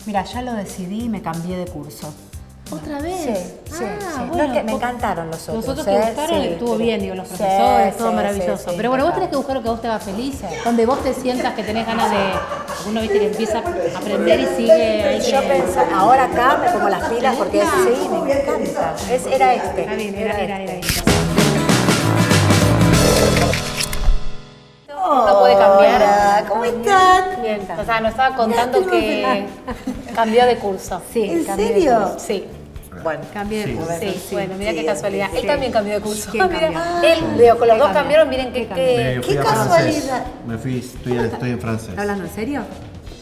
Mira, ya lo decidí y me cambié de curso. ¿Otra vez? Sí. Bueno, No, es que me encantaron los otros. Los otros que gustaron, estuvo bien, digo, los profesores, todo maravilloso. Pero bueno, vos tenés que buscar lo que a vos te haga feliz, donde vos te sientas que tenés ganas de... Uno, viste, que empieza a aprender y sigue ahí. Yo pensé, ahora acá me pongo las pilas porque sí, me encanta. Era este. Está bien, era. No puede cambiar. Hola, ¿cómo están? Bien, o sea, nos estaba contando que cambió de curso. Sí, ¿En cambié de serio? curso. Sí. Bueno, Cambié de curso. Sí, sí, bueno, mira sí, qué casualidad. Él sí. también cambió de curso. ¿Quién Mira, cambió? él, digo, con los dos cambiaron, miren qué... Qué casualidad. Me fui, estoy en francés. ¿Está hablando en serio?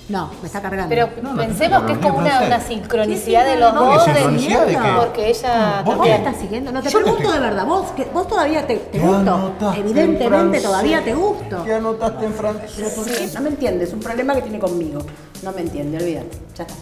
No, me está cargando. Pero pensemos que es como una sincronicidad de los ¿Qué dos. sincronicidad de qué? Porque ella ¿Vos ¿Vos también... me estás siguiendo? No te Yo te pregunto estoy- de verdad. ¿Vos todavía te ¿Qué gusto? anotaste en Evidentemente francés? todavía te gusto. ¿Qué anotaste en francés? ¿Pero por qué? No me entiendes, es un problema que tiene conmigo. No me entiende, olvídate. Ya está.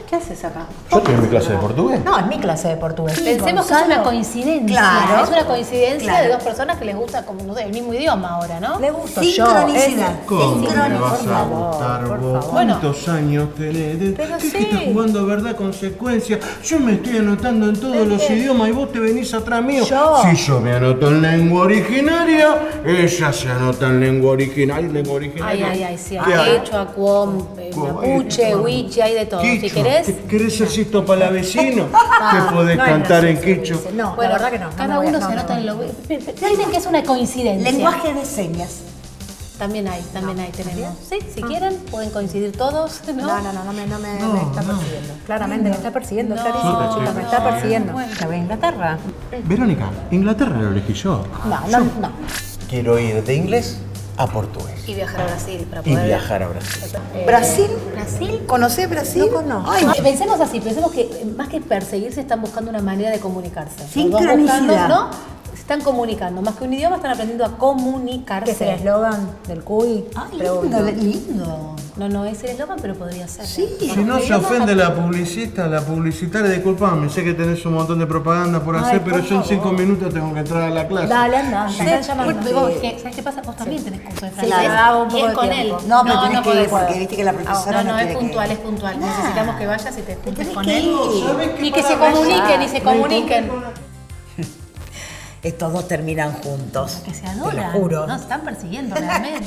¿Qué haces acá? Yo estoy en mi clase de portugués. No, es mi clase de portugués. Pensemos que es una coincidencia. Claro. Es una coincidencia Claro. de dos personas que les gusta como, no sé, el mismo idioma ahora, ¿no? Le gusto Sincronicidad. ¿Cómo me Sincronicidad. vas a Por favor, gustar por vos? favor. ¿Cuántos años tenés? Pero ¿Qué sí. estás jugando a verdad consecuencia? Yo me estoy anotando en todos los idiomas y vos te venís atrás mío. Yo. Si yo me anoto en lengua originaria, ella se anota en lengua original. Ay, sí, ¿Qué hay? hay quechua, cuom, mapuche, huiche, hay de todo. Si Quichua. querés... ¿Querés esto para vecino? Que podés no es cantar en gracioso, quichua. dice. No, Bueno, la verdad que no. cada uno se anota en lo... Dicen que es una coincidencia. Lenguaje de señas. También hay, tenemos. Sí, si quieren, pueden coincidir todos, ¿no? No me está persiguiendo. Claramente me está persiguiendo, clarísimo, Yo te chica, estoy me está persiguiendo. Bueno. ¿La voy a Inglaterra? Verónica, Inglaterra lo elegí yo. No. Quiero ir de inglés a portugués. Y viajar a Brasil para Y poder... viajar a Brasil. ¿Brasil? ¿Brasil? ¿Conocés Brasil? No conozco. Ay, Pensemos así, pensemos que más que perseguirse están buscando una manera de comunicarse. Los dos Sincronicidad. buscando, ¿no? Se están comunicando, más que un idioma están aprendiendo a comunicarse. ¿Qué es el eslogan del CUI? ay, Pregunto. lindo. No es el eslogan, pero podría ser. Sí. Si no se ofende la publicitaria, disculpame, sé que tenés un montón de propaganda por hacer, pero yo en 5 minutos tengo que entrar a la clase. Dale, anda, Sí, están llamando. porque vos, ¿sabes qué pasa? Vos también tenés curso de Sí, francés. hago un y poco es de con tiempo. él. No, pero tenés que ir podés. porque viste que la profesora No, no es quiere puntual, que... es puntual. Nah. Necesitamos que vayas y te juntes Tenés con que él. ir. Y que se comuniquen y se comuniquen. Estos dos terminan juntos. Que se Te lo adoran. juro. No, se están persiguiendo realmente.